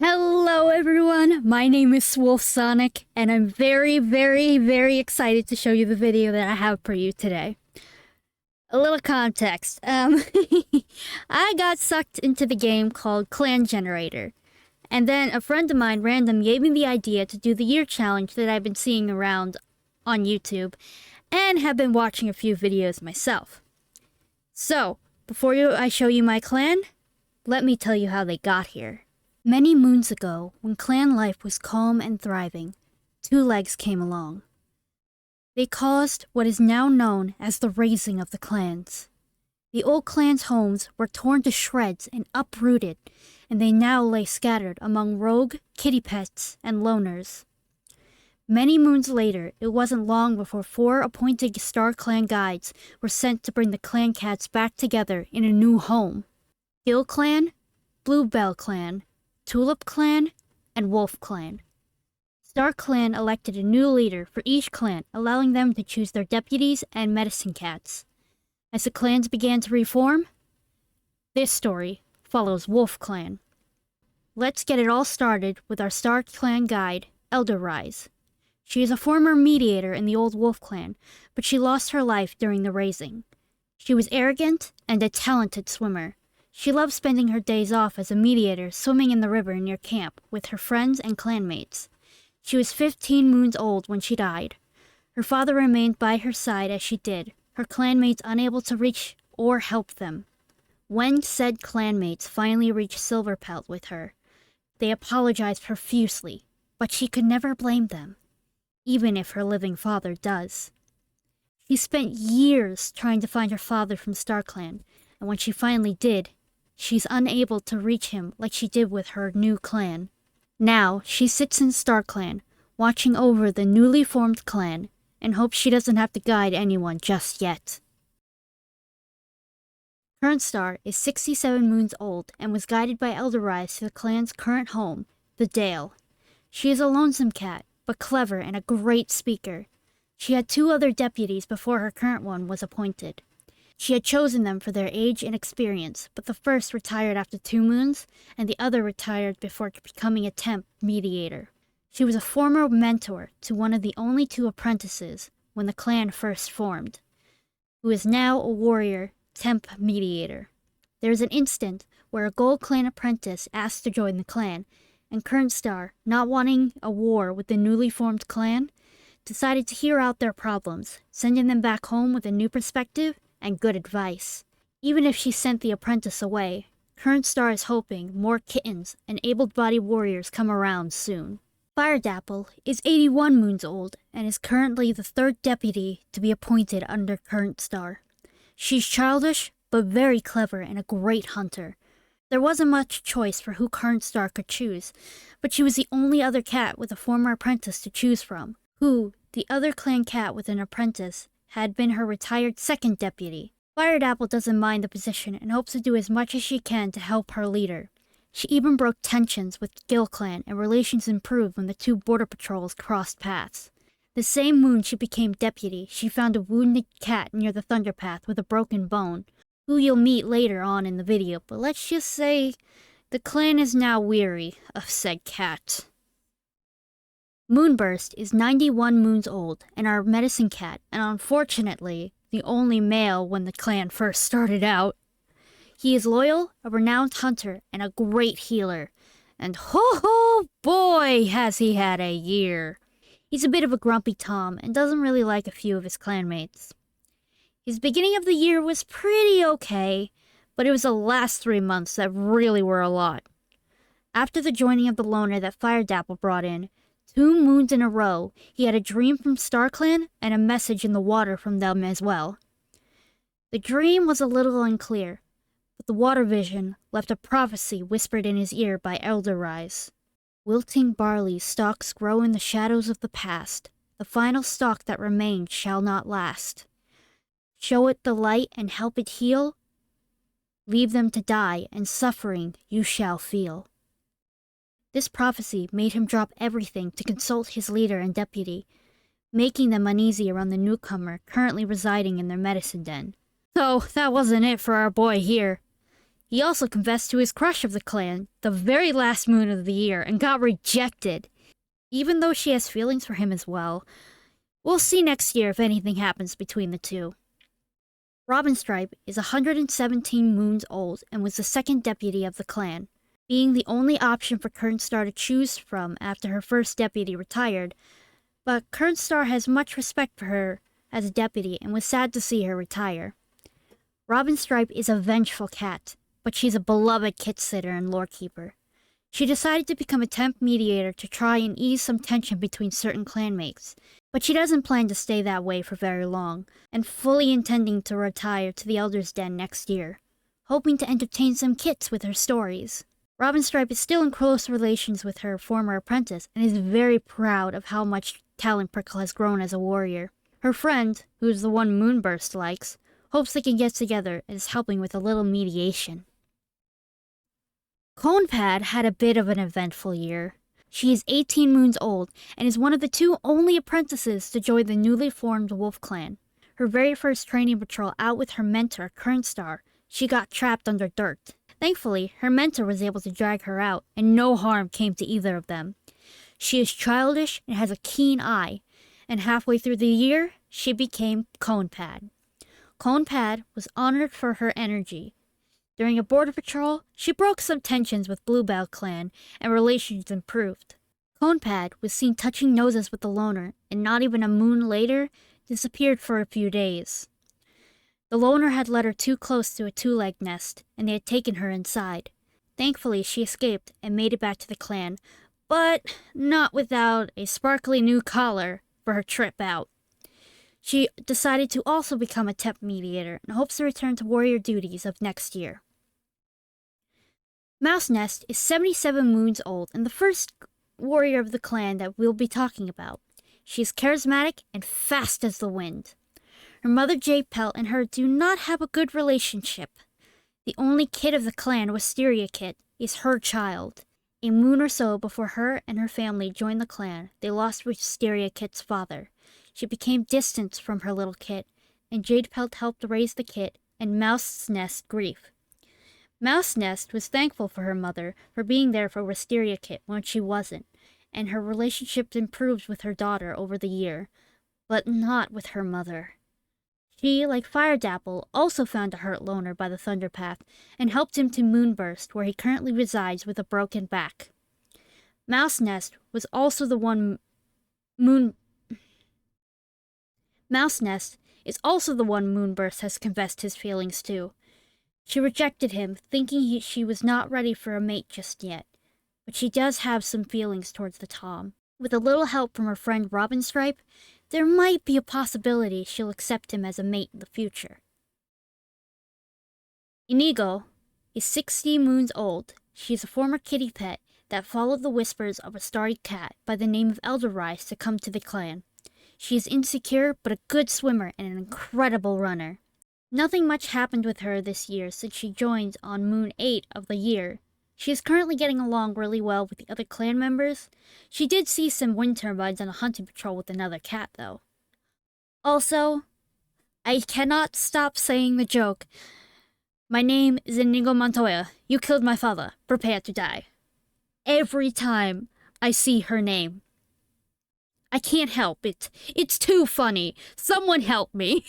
Hello everyone, my name is Sonic, and I'm very excited to show you the video that I have for you today. A little context, I got sucked into the game called ClanGen Year, and then a friend of mine random gave me the idea to do the year challenge that I've been seeing around on YouTube, and have been watching a few videos myself. So, before I show you my clan, let me tell you how they got here. Many moons ago, when clan life was calm and thriving, two legs came along. They caused what is now known as the raising of the clans. The old clans' homes were torn to shreds and uprooted, and they now lay scattered among rogue, kitty pets, and loners. Many moons later, it wasn't long before 4 appointed Star Clan guides were sent to bring the clan cats back together in a new home. Gill Clan, Bluebell Clan, Tulip Clan, and WolfClan. Star Clan elected a new leader for each clan, allowing them to choose their deputies and medicine cats. As the clans began to reform, this story follows WolfClan. Let's get it all started with our Star Clan guide, Elderrise. She is a former mediator in the old WolfClan, but she lost her life during the raising. She was arrogant and a talented swimmer. She loved spending her days off as a mediator swimming in the river near camp with her friends and clanmates. She was 15 moons old when she died. Her father remained by her side as she did, her clanmates unable to reach or help them. When said clanmates finally reached Silverpelt with her, they apologized profusely, but she could never blame them, even if her living father does. She spent years trying to find her father from StarClan, and when she finally did, she's unable to reach him like she did with her new clan. Now, she sits in StarClan, watching over the newly formed clan, and hopes she doesn't have to guide anyone just yet. Current Star is 67 moons old and was guided by Elderrise to the clan's current home, the Dale. She is a lonesome cat, but clever and a great speaker. She had 2 other deputies before her current one was appointed. She had chosen them for their age and experience, but the first retired after 2 moons, and the other retired before becoming a temp mediator. She was a former mentor to one of the only 2 apprentices when the clan first formed, who is now a warrior temp mediator. There is an instant where a Gold Clan apprentice asked to join the clan, and Current Star, not wanting a war with the newly formed clan, decided to hear out their problems, sending them back home with a new perspective and good advice. Even if she sent the apprentice away, Current Star is hoping more kittens and able-bodied warriors come around soon. Firedapple is 81 moons old and is currently the 3rd deputy to be appointed under Current Star. She's childish, but very clever and a great hunter. There wasn't much choice for who Current Star could choose, but she was the only other cat with a former apprentice to choose from, who, the other clan cat with an apprentice, had been her retired 2nd deputy. Firedapple doesn't mind the position and hopes to do as much as she can to help her leader. She even broke tensions with Gill Clan, and relations improved when the 2 border patrols crossed paths. The same moon she became deputy, she found a wounded cat near the Thunderpath with a broken bone, who you'll meet later on in the video, but let's just say the clan is now weary of said cat. Moonburst is 91 moons old and our medicine cat, and unfortunately, the only male when the clan first started out. He is loyal, a renowned hunter, and a great healer. And ho boy has he had a year. He's a bit of a grumpy Tom and doesn't really like a few of his clanmates. His beginning of the year was pretty okay, but it was the last 3 months that really were a lot. After the joining of the loner that Firedapple brought in, 2 moons in a row, he had a dream from StarClan and a message in the water from them as well. The dream was a little unclear, but the water vision left a prophecy whispered in his ear by Elderrise. Wilting barley stalks grow in the shadows of the past. The final stalk that remains shall not last. Show it the light and help it heal. Leave them to die, and suffering you shall feel. This prophecy made him drop everything to consult his leader and deputy, making them uneasy around the newcomer currently residing in their medicine den. So that wasn't it for our boy here. He also confessed to his crush of the clan the very last moon of the year and got rejected, even though she has feelings for him as well. We'll see next year if anything happens between the two. Robinstripe is 117 moons old and was the second deputy of the clan. Being the only option for Current Star to choose from after her first deputy retired, but Current Star has much respect for her as a deputy and was sad to see her retire. Robinstripe is a vengeful cat, but she's a beloved kit sitter and lorekeeper. She decided to become a temp mediator to try and ease some tension between certain clanmates, but she doesn't plan to stay that way for very long, and fully intending to retire to the Elder's Den next year, hoping to entertain some kits with her stories. Robinstripe is still in close relations with her former apprentice and is very proud of how much Talon Prickle has grown as a warrior. Her friend, who is the one Moonburst likes, hopes they can get together and is helping with a little mediation. Conepad had a bit of an eventful year. She is 18 moons old and is one of the two only apprentices to join the newly formed Wolf Clan. Her very first training patrol out with her mentor, Current Star, she got trapped under dirt. Thankfully, her mentor was able to drag her out, and no harm came to either of them. She is childish and has a keen eye, and halfway through the year, she became Conepad. Conepad was honored for her energy. During a border patrol, she broke some tensions with Bluebell Clan, and relations improved. Conepad was seen touching noses with the loner, and not even a moon later, disappeared for a few days. The loner had led her too close to a two-legged nest, and they had taken her inside. Thankfully, she escaped and made it back to the clan, but not without a sparkly new collar for her trip out. She decided to also become a temp mediator and hopes to return to warrior duties of next year. Mouse Nest is 77 moons old and the first warrior of the clan that we'll be talking about. She is charismatic and fast as the wind. Her mother Jade Pelt and her do not have a good relationship. The only kid of the clan, Wisteria Kit, is her child. A moon or so before her and her family joined the clan, they lost Wisteria Kit's father. She became distant from her little kit, and Jade Pelt helped raise the kit and Mouse Nest grief. Mouse Nest was thankful for her mother for being there for Wisteria Kit when she wasn't, and her relationship improved with her daughter over the year, but not with her mother. She, like Fire Dapple, also found a hurt loner by the Thunder Path and helped him to Moonburst, where he currently resides with a broken back. Mouse Nest was also the one Mouse Nest is also the one Moonburst has confessed his feelings to. She rejected him, thinking she was not ready for a mate just yet, but she does have some feelings towards the Tom. With a little help from her friend Robinstripe, there might be a possibility she'll accept him as a mate in the future. Inigo is 60 moons old. She is a former kitty pet that followed the whispers of a starry cat by the name of Elderrise to come to the clan. She is insecure but a good swimmer and an incredible runner. Nothing much happened with her this year since she joined on Moon 8 of the year. She is currently getting along really well with the other clan members. She did see some wind turbines on a hunting patrol with another cat, though. Also, I cannot stop saying the joke. My name is Inigo Montoya. You killed my father. Prepare to die. Every time I see her name. I can't help it. It's too funny. Someone help me.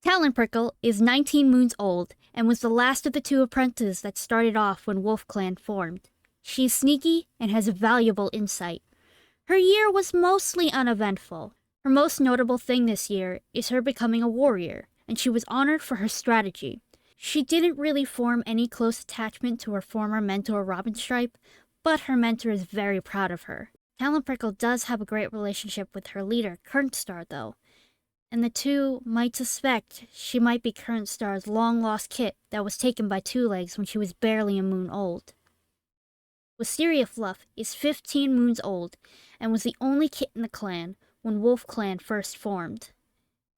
Talon Prickle is 19 moons old and was the last of the two apprentices that started off when WolfClan formed. She's sneaky and has valuable insight. Her year was mostly uneventful. Her most notable thing this year is her becoming a warrior, and she was honored for her strategy. She didn't really form any close attachment to her former mentor Robinstripe, but her mentor is very proud of her. Talon Prickle does have a great relationship with her leader, Current Star, though, and the two might suspect she might be Current Star's long-lost kit that was taken by Two Legs when she was barely a moon old. Wisteria Fluff is 15 moons old and was the only kit in the clan when WolfClan first formed.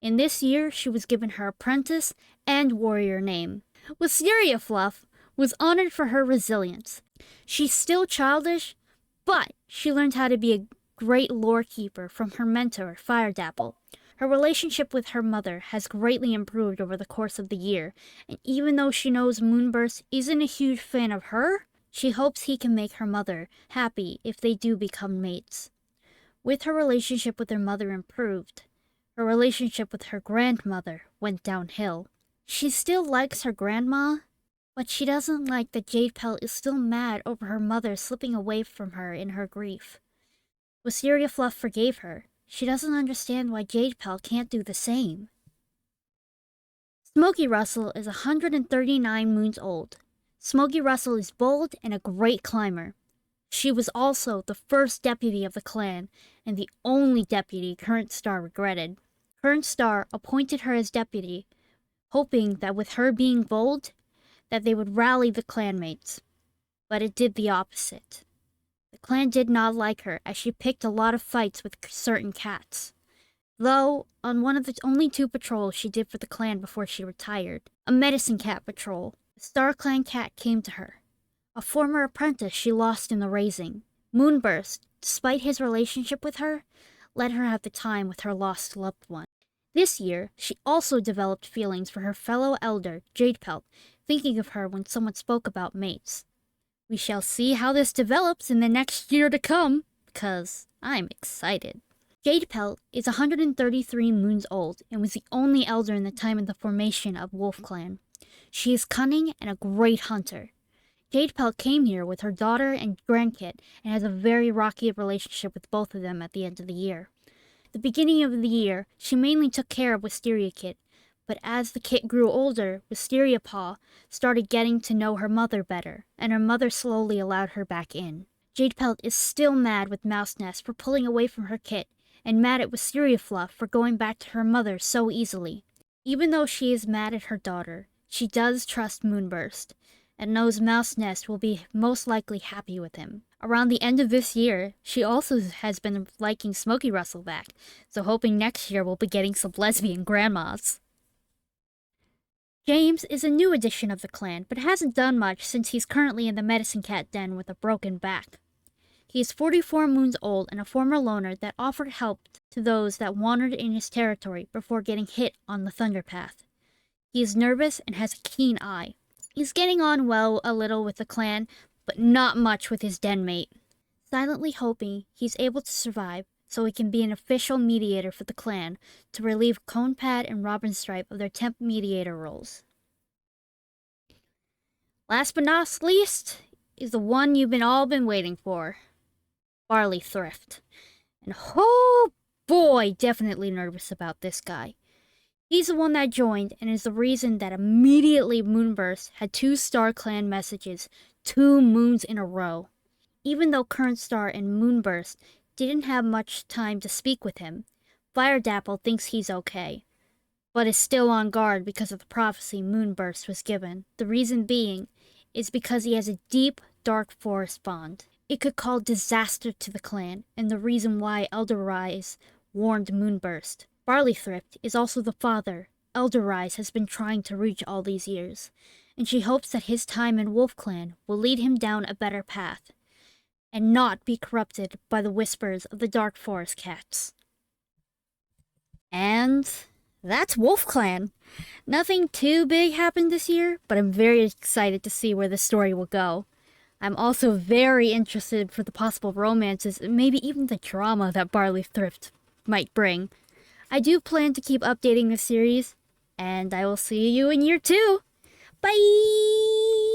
In this year, she was given her apprentice and warrior name. Wisteria Fluff was honored for her resilience. She's still childish, but she learned how to be a great lore keeper from her mentor, Fire Dapple. Her relationship with her mother has greatly improved over the course of the year, and even though she knows Moonburst isn't a huge fan of her, she hopes he can make her mother happy if they do become mates. With her relationship with her mother improved, her relationship with her grandmother went downhill. She still likes her grandma, but she doesn't like that Jade Pelt is still mad over her mother slipping away from her in her grief. Wisteria Fluff forgave her. She doesn't understand why Jade Pelt can't do the same. Smoky Russell is 139 moons old. Smoky Russell is bold and a great climber. She was also the first deputy of the clan, and the only deputy Current Star regretted. Current Star appointed her as deputy, hoping that with her being bold, that they would rally the clanmates. But it did the opposite. The clan did not like her, as she picked a lot of fights with certain cats. Though, on one of the only 2 patrols she did for the clan before she retired, a medicine cat patrol, the Star Clan cat came to her. A former apprentice she lost in the raising. Moonburst, despite his relationship with her, let her have the time with her lost loved one. This year, she also developed feelings for her fellow elder, Jade Pelt, thinking of her when someone spoke about mates. We shall see how this develops in the next year to come, because I'm excited. Jade Pelt is 133 moons old and was the only elder in the time of the formation of WolfClan. She is cunning and a great hunter. Jade Pelt came here with her daughter and grandkit and has a very rocky relationship with both of them at the end of the year. The beginning of the year, she mainly took care of Wisteria Kit, but as the kit grew older, Wisteria Paw started getting to know her mother better, and her mother slowly allowed her back in. Jade Pelt is still mad with Mouse Nest for pulling away from her kit, and mad at Wisteria Fluff for going back to her mother so easily. Even though she is mad at her daughter, she does trust Moonburst, and knows Mouse Nest will be most likely happy with him. Around the end of this year, she also has been liking Smoky Russell back, so hoping next year we'll be getting some lesbian grandmas. James is a new addition of the clan, but hasn't done much since he's currently in the medicine cat den with a broken back. He is 44 moons old and a former loner that offered help to those that wandered in his territory before getting hit on the Thunder Path. He is nervous and has a keen eye. He's getting on well a little with the clan, but not much with his den mate. Silently hoping he's able to survive so he can be an official mediator for the clan to relieve Conepad and Robin Stripe of their temp mediator roles. Last but not least is the one you've all been waiting for, Barley Thrift. And oh boy, definitely nervous about this guy. He's the one that joined and is the reason that immediately Moonburst had 2 Star Clan messages 2 moons in a row. Even though Current Star and Moonburst didn't have much time to speak with him, Fire Dapple thinks he's okay, but is still on guard because of the prophecy Moonburst was given. The reason being is because he has a deep, dark forest bond. It could cause disaster to the clan, and the reason why Elder Rise warned Moonburst. Barley Thrift is also the father Elder Rise has been trying to reach all these years, and she hopes that his time in WolfClan will lead him down a better path, and not be corrupted by the whispers of the Dark Forest cats. And that's WolfClan. Nothing too big happened this year, but I'm very excited to see where the story will go. I'm also very interested for the possible romances and maybe even the drama that Barley Thrift might bring. I do plan to keep updating the series, and I will see you in year 2. Bye!